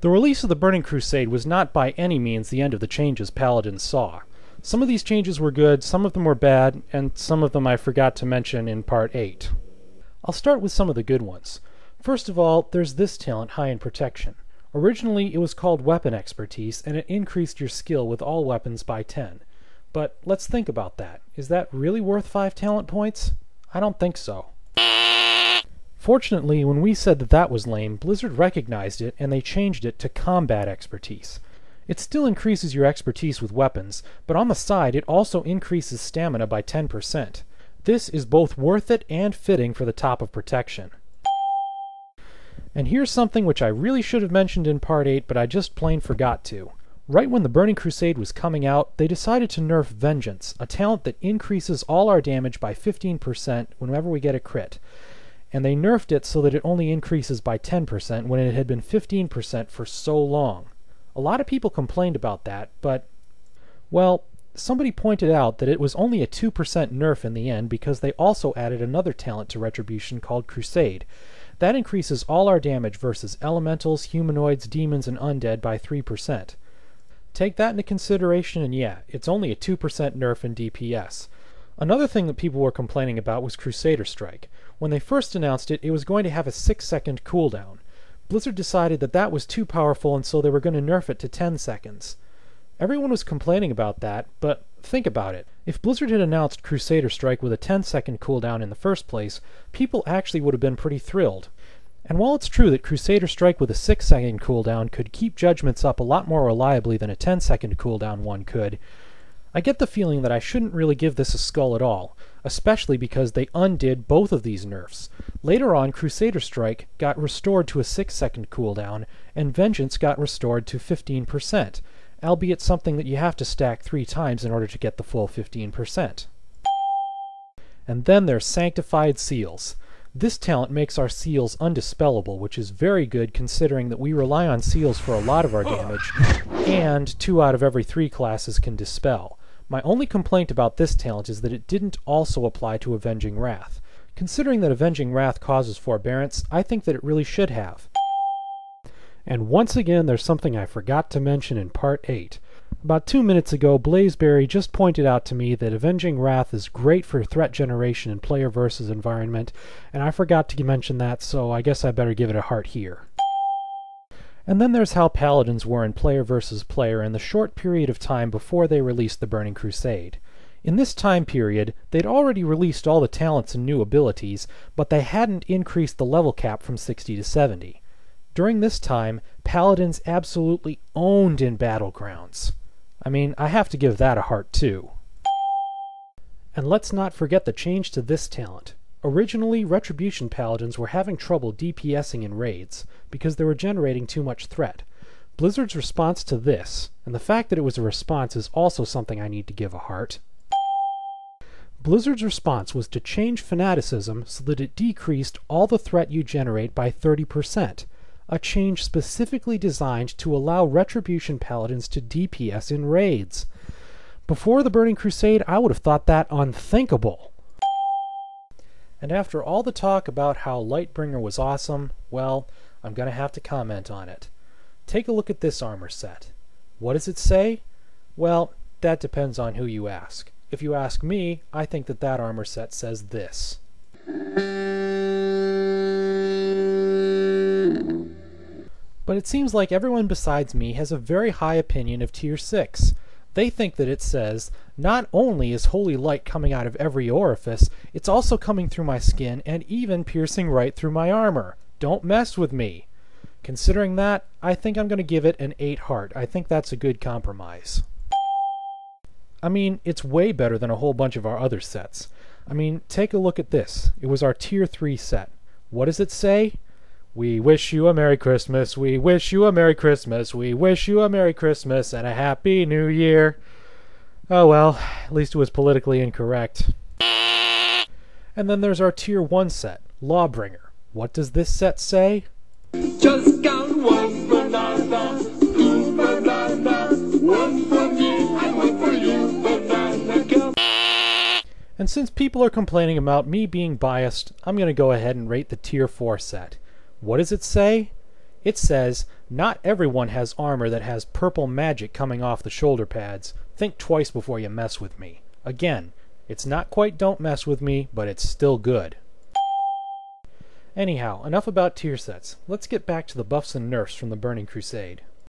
The release of the Burning Crusade was not by any means the end of the changes Paladins saw. Some of these changes were good, some of them were bad, and some of them I forgot to mention in Part 8. I'll start with some of the good ones. First of all, there's this talent, High in Protection. Originally, it was called Weapon Expertise, and it increased your skill with all weapons by 10. But let's think about that. Is that really worth 5 talent points? I don't think so. Fortunately, when we said that that was lame, Blizzard recognized it and they changed it to Combat Expertise. It still increases your expertise with weapons, but on the side it also increases stamina by 10%. This is both worth it and fitting for the top of protection. And here's something which I really should have mentioned in Part 8, but I just plain forgot to. Right when the Burning Crusade was coming out, they decided to nerf Vengeance, a talent that increases all our damage by 15% whenever we get a crit. And they nerfed it so that it only increases by 10% when it had been 15% for so long. A lot of people complained about that, but, well, somebody pointed out that it was only a 2% nerf in the end because they also added another talent to Retribution called Crusade. That increases all our damage versus elementals, humanoids, demons, and undead by 3%. Take that into consideration and yeah, it's only a 2% nerf in DPS. Another thing that people were complaining about was Crusader Strike. When they first announced it, it was going to have a 6-second cooldown. Blizzard decided that that was too powerful and so they were going to nerf it to 10 seconds. Everyone was complaining about that, but think about it. If Blizzard had announced Crusader Strike with a 10-second cooldown in the first place, people actually would have been pretty thrilled. And while it's true that Crusader Strike with a 6-second cooldown could keep judgments up a lot more reliably than a 10-second cooldown one could, I get the feeling that I shouldn't really give this a skull at all, especially because they undid both of these nerfs. Later on, Crusader Strike got restored to a 6-second cooldown, and Vengeance got restored to 15%, albeit something that you have to stack 3 times in order to get the full 15%. And then there's Sanctified Seals. This talent makes our seals undispellable, which is very good considering that we rely on seals for a lot of our damage, and 2 out of every 3 classes can dispel. My only complaint about this talent is that it didn't also apply to Avenging Wrath. Considering that Avenging Wrath causes forbearance, I think that it really should have. And once again, there's something I forgot to mention in Part 8. About 2 minutes ago, Blazeberry just pointed out to me that Avenging Wrath is great for threat generation in player versus environment, and I forgot to mention that, so I guess I better give it a heart here. And then there's how Paladins were in player versus player in the short period of time before they released the Burning Crusade. In this time period, they'd already released all the talents and new abilities, but they hadn't increased the level cap from 60 to 70. During this time, Paladins absolutely owned in Battlegrounds. I mean, I have to give that a heart too. And let's not forget the change to this talent. Originally, Retribution Paladins were having trouble DPSing in raids because they were generating too much threat. Blizzard's response to this, and the fact that it was a response is also something I need to give a heart. Blizzard's response was to change fanaticism so that it decreased all the threat you generate by 30%. A change specifically designed to allow Retribution Paladins to DPS in raids. Before the Burning Crusade, I would have thought that unthinkable. And after all the talk about how Lightbringer was awesome, well, I'm going to have to comment on it. Take a look at this armor set. What does it say? Well, that depends on who you ask. If you ask me, I think that that armor set says this. But it seems like everyone besides me has a very high opinion of Tier 6. They think that it says, not only is holy light coming out of every orifice, it's also coming through my skin and even piercing right through my armor. Don't mess with me. Considering that, I think I'm going to give it an 8 heart. I think that's a good compromise. I mean, it's way better than a whole bunch of our other sets. I mean, take a look at this. It was our Tier 3 set. What does it say? We wish you a Merry Christmas, we wish you a Merry Christmas, we wish you a Merry Christmas and a Happy New Year. Oh well, at least it was politically incorrect. And then there's our Tier 1 set, Lawbringer. What does this set say? Just count 1 banana, 2 banana, 1 for me and 1 for you, banana come. And since people are complaining about me being biased, I'm going to go ahead and rate the Tier 4 set. What does it say? It says, Not everyone has armor that has purple magic coming off the shoulder pads. Think twice before you mess with me. Again, it's not quite don't mess with me, but it's still good. Anyhow, enough about tier sets. Let's get back to the buffs and nerfs from the Burning Crusade.